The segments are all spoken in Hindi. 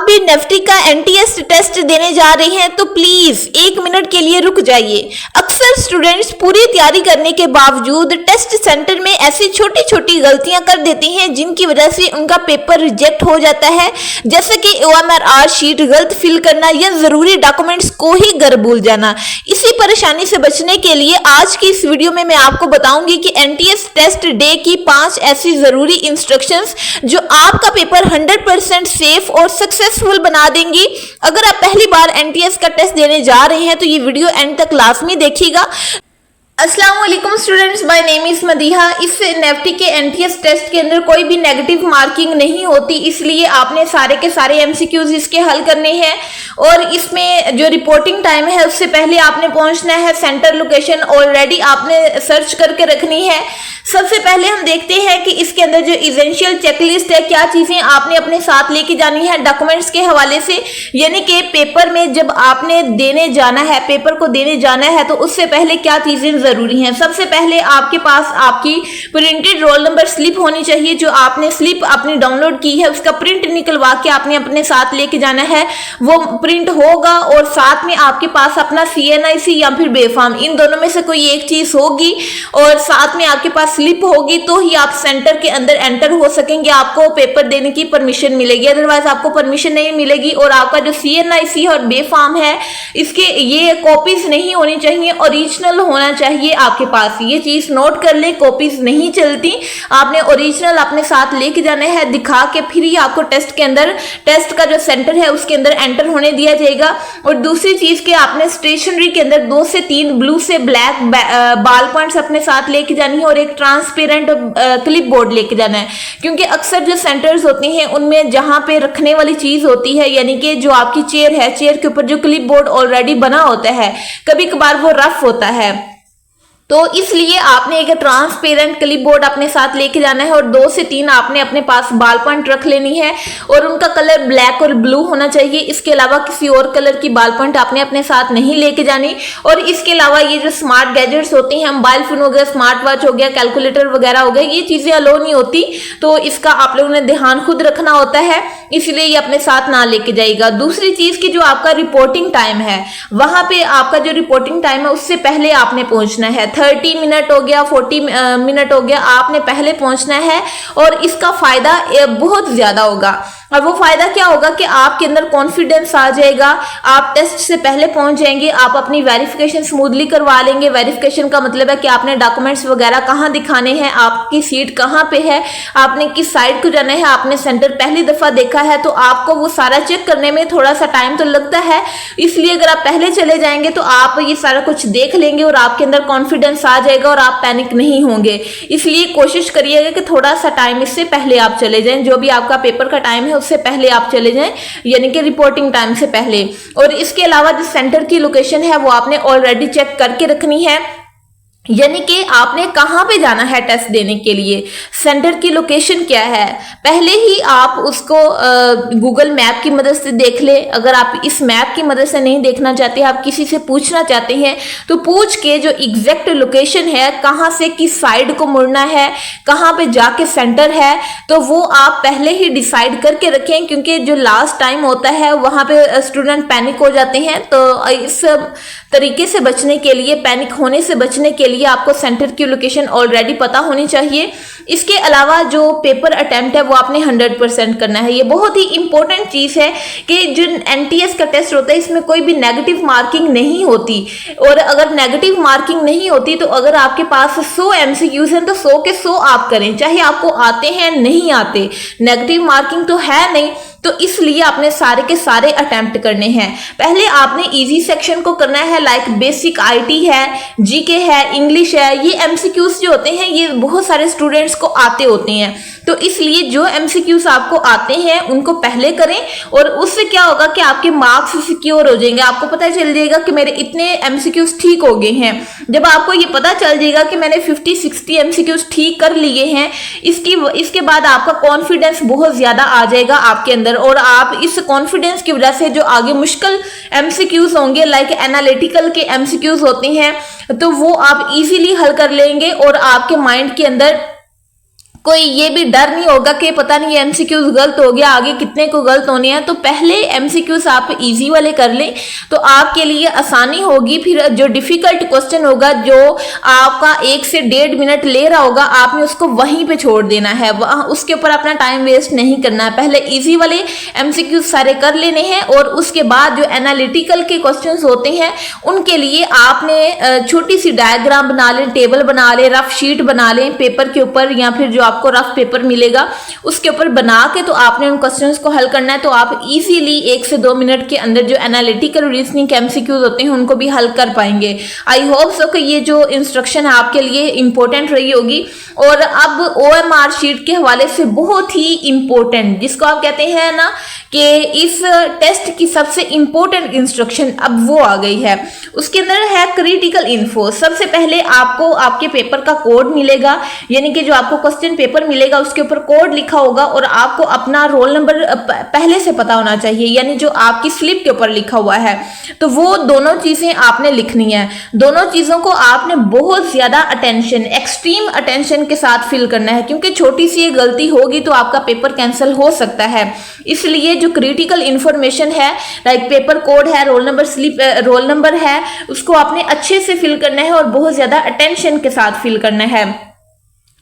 आप भी नेफ्टी का एनटीएस टेस्ट देने जा रहे हैं तो प्लीज 1 मिनट के लिए रुक जाइए। अक्सर स्टूडेंट्स पूरी तैयारी करने के बावजूद टेस्ट सेंटर में ऐसी छोटी छोटी गलतियां कर देते हैं जिनकी वजह से उनका पेपर रिजेक्ट हो जाता है, जैसे कि OMR शीट गलत फिल करना या जरूरी डॉक्यूमेंट्स को ही गलत भूल जाना। इसी परेशानी से बचने के लिए आज की इस वीडियो में मैं आपको बताऊंगी कि एनटीएस टेस्ट डे की 5 ऐसी जरूरी इंस्ट्रक्शंस जो आपका पेपर 100% सेफ और सक्सेसफुल बना देंगी। अगर आप पहली बार एनटीएस का टेस्ट देने जा रहे हैं तो ये वीडियो एंड तक लाजमी देखिएगा। अस्सलाम वालेकुम students, my name is Madiha. इस नेफ्टी के एनटीएस टेस्ट के अंदर कोई भी नेगेटिव मार्किंग नहीं होती, इसलिए आपने सारे के सारे एमसीक्यूज इसके हल करने हैं। और इसमें जो रिपोर्टिंग टाइम है उससे पहले आपने पहुंचना है। सेंटर लोकेशन ऑलरेडी आपने सर्च करके रखनी है। सबसे पहले हम देखते हैं कि इसके अंदर जो इसेंशियल चेकलिस्ट है, क्या चीजें आपने अपने साथ लेके जानी है डॉक्यूमेंट्स के हवाले से, यानी कि पेपर में जब आपने देने जाना है, पेपर को देने जाना है तो उससे पहले क्या चीजें जरूरी हैं। सबसे पहले आपके पास आपकी प्रिंटेड रोल नंबर स्लिप होनी चाहिए। जो आपने स्लिप अपनी डाउनलोड की है उसका प्रिंट निकलवा के आपने अपने साथ लेके जाना है, वो प्रिंट होगा। और साथ में आपके पास अपना CNIC या फिर बेफाम, इन दोनों में से कोई एक चीज होगी। और साथ में आपके पास स्लिप होगी तो ही आप सेंटर के अंदर एंटर हो सकेंगे, आपको पेपर देने की परमिशन मिलेगी, अदरवाइज आपको परमिशन नहीं मिलेगी। और आपका जो CNIC और बेफाम है इसके ये कॉपीज नहीं होनी चाहिए, ओरिजिनल होना चाहिए आपके पास। ये चीज नोट कर ले, कॉपीज नहीं चलती, आपने ओरिजिनल अपने साथ लेके जाना है, दिखा के फिर ही आपको टेस्ट के अंदर, टेस्ट का जो सेंटर है उसके अंदर एंटर होने दिया जाएगा। और दूसरी चीज के आपने स्टेशनरी के अंदर 2 से 3 ब्लू से ब्लैक बाल पॉइंट्स अपने साथ लेके जानी है और एक ट्रांसपेरेंट क्लिप बोर्ड लेके जाना है, क्योंकि अक्सर जो सेंटर्स होती हैं उनमें जहां पे रखने वाली चीज होती है, यानी कि जो आपकी चेयर है, चेयर के ऊपर जो क्लिप बोर्ड ऑलरेडी बना होता है, कभी कभार वो रफ होता है, तो इसलिए आपने एक ट्रांसपेरेंट क्लिप बोर्ड अपने साथ लेके जाना है। और 2 से 3 आपने अपने पास बाल पॉइंट रख लेनी है और उनका कलर ब्लैक और ब्लू होना चाहिए। इसके अलावा किसी और कलर की बाल पॉइंट आपने अपने साथ नहीं लेके जानी। और इसके अलावा ये जो स्मार्ट गैजेट्स होते हैं, मोबाइल फोन हो गया, स्मार्ट वॉच हो गया, कैलकुलेटर वगैरह हो गया, ये चीजें अलो नहीं होती, तो इसका आप लोगों ने ध्यान खुद रखना होता है, इसलिए ये अपने साथ ना लेके जाएगा। दूसरी चीज की जो आपका रिपोर्टिंग टाइम है, वहां पे आपका जो रिपोर्टिंग टाइम है उससे पहले आपने पहुंचना है। 30 मिनट हो गया, 40 मिनट हो गया, आपने पहले पहुंचना है। और इसका फायदा बहुत ज्यादा होगा। और वो फायदा क्या होगा कि आपके अंदर कॉन्फिडेंस आ जाएगा, आप टेस्ट से पहले पहुंच जाएंगे, आप अपनी वेरिफिकेशन स्मूथली करवा लेंगे। वेरिफिकेशन का मतलब है कि आपने डॉक्यूमेंट्स वगैरह कहाँ दिखाने हैं, आपकी सीट कहाँ पे है, आपने किस साइड को जाना है, आपने सेंटर पहली दफा देखा है तो आपको वो सारा चेक करने में थोड़ा सा टाइम तो लगता है। इसलिए अगर आप पहले चले जाएंगे तो आप ये सारा कुछ देख लेंगे और आपके अंदर कॉन्फिडेंस आ जाएगा और आप पैनिक नहीं होंगे। इसलिए कोशिश करिएगा कि थोड़ा सा टाइम इससे पहले आप चले जाएं, जो भी आपका पेपर का टाइम है उससे पहले आप चले जाएं, यानी कि रिपोर्टिंग टाइम से पहले। और इसके अलावा जो सेंटर की लोकेशन है वो आपने ऑलरेडी चेक करके रखनी है, यानी कि आपने कहां पे जाना है टेस्ट देने के लिए, सेंटर की लोकेशन क्या है, पहले ही आप उसको गूगल मैप की मदद से देख ले। अगर आप इस मैप की मदद से नहीं देखना चाहते, आप किसी से पूछना चाहते हैं तो पूछ के जो एग्जैक्ट लोकेशन है, कहां से किस साइड को मुड़ना है, कहां पे जाके सेंटर है, तो वो आप पहले ही डिसाइड करके रखें, क्योंकि जो लास्ट टाइम होता है वहां पे स्टूडेंट पैनिक हो जाते हैं। तो इस तरीके से बचने के लिए, पैनिक होने से बचने के लिए आपको सेंटर की लोकेशन ऑलरेडी पता होनी चाहिए। इसके अलावा जो पेपर अटेम्प्ट है वो आपने 100% करना है। ये बहुत ही इंपॉर्टेंट चीज है कि जो एनटीएस का टेस्ट होता है इसमें कोई भी नेगेटिव मार्किंग नहीं होती। और अगर नेगेटिव मार्किंग नहीं होती तो अगर आपके पास 100 MCQs हैं तो 100 के 100 आप करें, चाहे आपको आते हैं नहीं आते, नेगेटिव मार्किंग तो है नहीं। तो इसलिए आपने सारे के सारे अटेम्प्ट करने हैं। पहले आपने इजी सेक्शन को करना है, लाइक बेसिक IT है, GK है, इंग्लिश है। ये MCQs जो होते हैं ये बहुत सारे स्टूडेंट्स को आते होते हैं, तो इसलिए जो MCQs आपको आते हैं उनको पहले करें। और उससे क्या होगा कि आपके मार्क्स सिक्योर हो जाएंगे, आपको पता चल जाएगा कि मेरे इतने MCQs ठीक हो गए हैं। जब आपको ये पता चल जाएगा कि मैंने 50-60 MCQs ठीक कर लिए हैं, इसके बाद आपका कॉन्फिडेंस बहुत ज्यादा आ जाएगा आपके अंदर। और आप इस कॉन्फिडेंस की वजह से जो आगे मुश्किल MCQs होंगे, लाइक एनालिटिकल के MCQs होते हैं, तो वो आप इजीली हल कर लेंगे और आपके माइंड के अंदर कोई ये भी डर नहीं होगा कि पता नहीं एमसीक्यूज गलत हो गया, आगे कितने को गलत होने हैं। तो पहले एमसीक्यूज आप इजी वाले कर लें तो आपके लिए आसानी होगी। फिर जो डिफिकल्ट क्वेश्चन होगा, जो आपका 1 से 1.5 मिनट ले रहा होगा, आपने उसको वहीं पे छोड़ देना है, उसके ऊपर अपना टाइम वेस्ट नहीं करना है। पहले इजी वाले एमसीक्यूज सारे कर लेने हैं और उसके बाद जो एनालिटिकल के क्वेश्चन होते हैं उनके लिए आपने छोटी सी डायग्राम बना लें, टेबल बना लें, रफ शीट बना लें पेपर के ऊपर, या फिर जो आपको रफ पेपर मिलेगा उसके ऊपर बना के तो आपने उन क्वेश्चंस को हल करना है। तो आप इजीली 1 से 2 मिनट के अंदर जो एनालिटिकल रीजनिंग एमसीक्यूज होते हैं उनको भी हल कर पाएंगे। आई होप सो कि ये जो इंस्ट्रक्शन है आपके लिए इंपॉर्टेंट रही होगी। और अब ओएमआर शीट के हवाले से बहुत ही इंपॉर्टेंट, जिसको आप कहते हैं ना कि इस टेस्ट की सबसे इंपॉर्टेंट इंस्ट्रक्शन अब वो आ गई है। उसके अंदर है क्रिटिकल इन्फो। सबसे पहले आपको आपके पेपर का कोड मिलेगा, यानी कि जो आपको क्वेश्चन पेपर मिलेगा उसके ऊपर कोड लिखा होगा और आपको अपना रोल नंबर पहले से पता होना चाहिए, यानी जो आपकी स्लिप के ऊपर लिखा हुआ है। तो वो दोनों चीजें आपने लिखनी है। दोनों चीजों को आपने बहुत ज्यादा अटेंशन, एक्सट्रीम अटेंशन के साथ फिल करना है, क्योंकि छोटी सी गलती होगी तो आपका पेपर कैंसिल हो सकता है। इसलिए जो क्रिटिकल इंफॉर्मेशन है, लाइक पेपर कोड है, roll number, slip roll number है, उसको आपने अच्छे से फिल करना है और बहुत ज्यादा अटेंशन के साथ फिल करना है।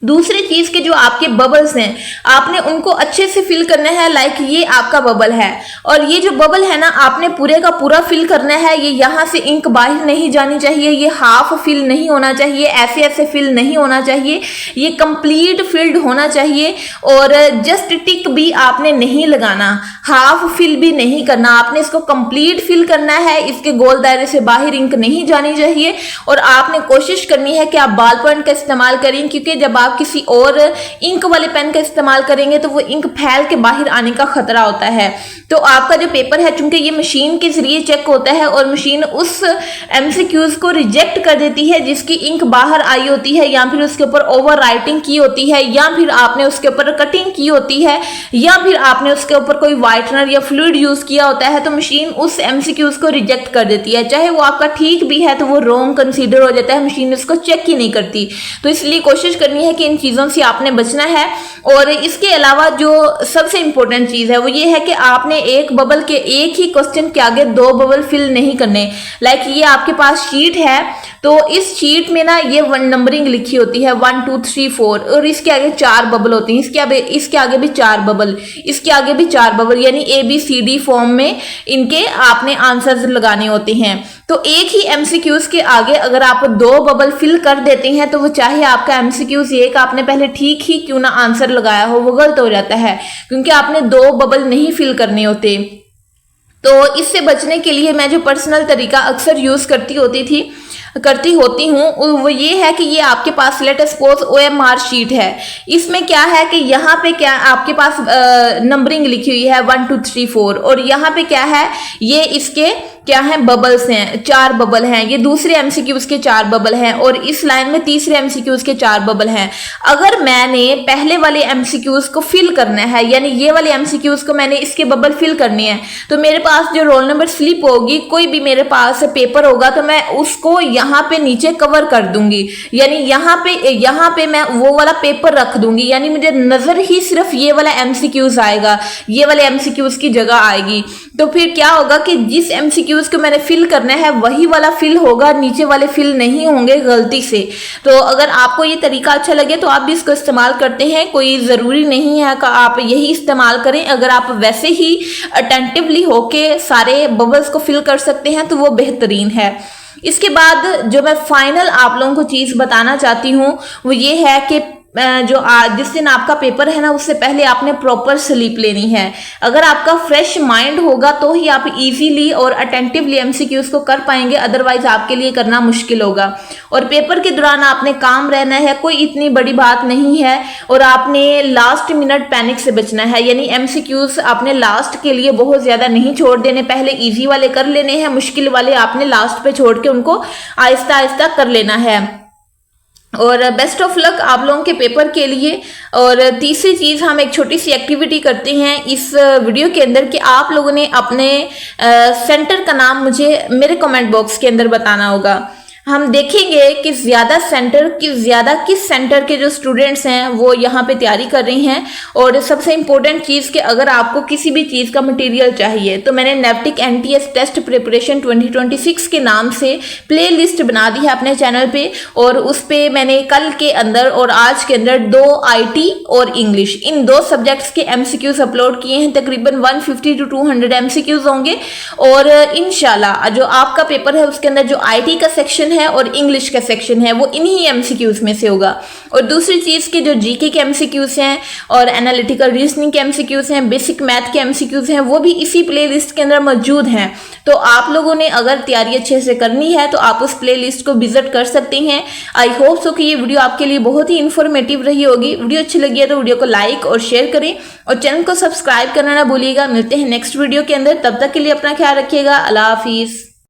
दूसरी चीज के जो आपके बबल्स हैं आपने उनको अच्छे से फिल करना है। लाइक ये आपका बबल है और ये जो बबल है ना आपने पूरे का पूरा फिल करना है। ये यहाँ से इंक बाहर नहीं जानी चाहिए, ये हाफ फिल नहीं होना चाहिए, ऐसे ऐसे फिल नहीं होना चाहिए, ये कंप्लीट फिल्ड होना चाहिए। और जस्ट टिक भी आपने नहीं लगाना, हाफ फिल भी नहीं करना, आपने इसको कंप्लीट फिल करना है। इसके गोल दायरे से बाहर इंक नहीं जानी चाहिए और आपने कोशिश करनी है कि आप बॉल पॉइंट का इस्तेमाल करें, क्योंकि जब आप किसी और इंक वाले पेन का इस्तेमाल करेंगे तो वो इंक फैल के बाहर आने का खतरा होता है। तो आपका जो पेपर है, चूंकि ये मशीन के जरिए चेक होता है और मशीन उस एमसीक्यूज को रिजेक्ट कर देती है जिसकी इंक बाहर आई होती है, या फिर उसके ऊपर ओवर राइटिंग की होती है, या फिर आपने उसके ऊपर कटिंग की होती है, या फिर आपने उसके ऊपर कोई व्हाइटनर या फ्लूइड यूज किया होता है। तो मशीन उस एमसीक्यूज को रिजेक्ट कर देती है, चाहे वो आपका ठीक भी है तो वो रॉन्ग कंसीडर हो जाता है, मशीन उसको चेक ही नहीं करती। तो इसलिए कोशिश करनी है कि इन चीजों से आपने बचना है। और इसके अलावा जो सबसे इंपॉर्टेंट चीज है वो ये है कि आपने एक बबल के, एक ही क्वेश्चन के आगे 2 बबल फिल नहीं करने। लाइक ये आपके पास शीट है तो इस शीट में ना ये 1 नंबरिंग लिखी होती है, 1 2 3 4, और इसके आगे 4 बबल होती हैं, इसके आगे भी 4 बबल, इसके आगे भी 4 बबल, यानी ABCD फॉर्म में इनके आपने आंसर्स लगाने होते हैं। तो एक ही एमसीक्यूज के आगे अगर आप 2 बबल फिल कर देते हैं तो वो चाहे आपका एमसीक्यूज एक आपने पहले ठीक ही क्यों ना आंसर लगाया हो, वो गलत हो जाता है, क्योंकि आपने 2 बबल नहीं फिल करने होते। तो इससे बचने के लिए मैं जो पर्सनल तरीका अक्सर यूज करती होती हूँ वो ये है कि ये आपके पास लेट सपोज OMR शीट है, इसमें क्या है कि यहाँ पे क्या आपके पास नंबरिंग लिखी हुई है 1 2 3 4, और यहाँ पे क्या है, ये इसके क्या है, बबल्स हैं, 4 बबल हैं, ये दूसरे एमसीक्यूज के 4 बबल हैं, और इस लाइन में तीसरे एमसीक्यूज के 4 बबल हैं। अगर मैंने पहले वाले एमसीक्यूज को फिल करना है, यानी ये वाले एमसीक्यूज को मैंने इसके बबल फिल करने हैं, तो मेरे पास जो रोल नंबर स्लिप होगी, कोई भी मेरे पास पेपर होगा, तो मैं उसको यहाँ पे नीचे कवर कर दूंगी, यानी यहाँ पे मैं वो वाला पेपर रख दूंगी, यानी मुझे नजर ही सिर्फ ये वाला एमसीक्यूज आएगा, ये वाले एमसीक्यूज की जगह आएगी। तो फिर क्या होगा कि जिस एमसीक्यूज को मैंने फिल करना है वही वाला फिल होगा, नीचे वाले फिल नहीं होंगे गलती से। तो अगर आपको ये तरीका अच्छा लगे तो आप भी इसको इस्तेमाल करते हैं, कोई जरूरी नहीं है कि आप यही इस्तेमाल करें। अगर आप वैसे ही अटेंटिवली होके सारे बबल्स को फिल कर सकते हैं तो वो बेहतरीन है। इसके बाद जो मैं फाइनल आप लोगों को चीज बताना चाहती हूँ वो ये है कि जिस दिन आपका पेपर है ना, उससे पहले आपने प्रॉपर स्लीप लेनी है। अगर आपका फ्रेश माइंड होगा तो ही आप इजीली और अटेंटिवली एमसीक्यूज को कर पाएंगे, अदरवाइज आपके लिए करना मुश्किल होगा। और पेपर के दौरान आपने काम रहना है, कोई इतनी बड़ी बात नहीं है, और आपने लास्ट मिनट पैनिक से बचना है, यानी एमसीक्यूज आपने लास्ट के लिए बहुत ज्यादा नहीं छोड़ देने, पहले इजी वाले कर लेने हैं, मुश्किल वाले आपने लास्ट पे छोड़ के उनको आहिस्ता आहिस्ता कर लेना है। और बेस्ट ऑफ लक आप लोगों के पेपर के लिए। और तीसरी चीज़, हम एक छोटी सी एक्टिविटी करते हैं इस वीडियो के अंदर कि आप लोगों ने अपने सेंटर का नाम मुझे मेरे कमेंट बॉक्स के अंदर बताना होगा। हम देखेंगे कि ज्यादा किस सेंटर के जो स्टूडेंट्स हैं वो यहाँ पे तैयारी कर रही हैं। और सबसे इंपॉर्टेंट चीज कि अगर आपको किसी भी चीज का मटेरियल चाहिए तो मैंने नेप्टिक एनटीएस टेस्ट प्रिपरेशन 2026 के नाम से प्ले लिस्ट बना दी है अपने चैनल पे, और उस पे मैंने कल के अंदर और आज के अंदर 2 IT और इंग्लिश, इन 2 सब्जेक्ट्स के MCQs अपलोड किए हैं। तकरीबन 150 to 200 MCQs होंगे, और इंशाल्लाह जो आपका पेपर है उसके अंदर जो IT का सेक्शन है और इंग्लिश का सेक्शन है वो इन्हीं MCQs में से होगा। और दूसरी चीज के जो GK के MCQs हैं और एनालिटिकल रीजनिंग के MCQs हैं, बेसिक मैथ के MCQs हैं, वो भी इसी प्ले लिस्ट के अंदर मौजूद हैं। तो आप लोगों ने अगर तैयारी अच्छे से करनी है तो आप उस प्ले लिस्ट को विजिट कर सकते हैं। आई होप सो कि ये वीडियो आपके लिए बहुत ही इंफॉर्मेटिव रही होगी। वीडियो अच्छी लगी है तो वीडियो को लाइक और शेयर करें और चैनल को सब्सक्राइब करना ना भूलिएगा। मिलते हैं नेक्स्ट वीडियो के अंदर, तब तक के लिए अपना ख्याल रखिएगा। अल्लाह हाफिज।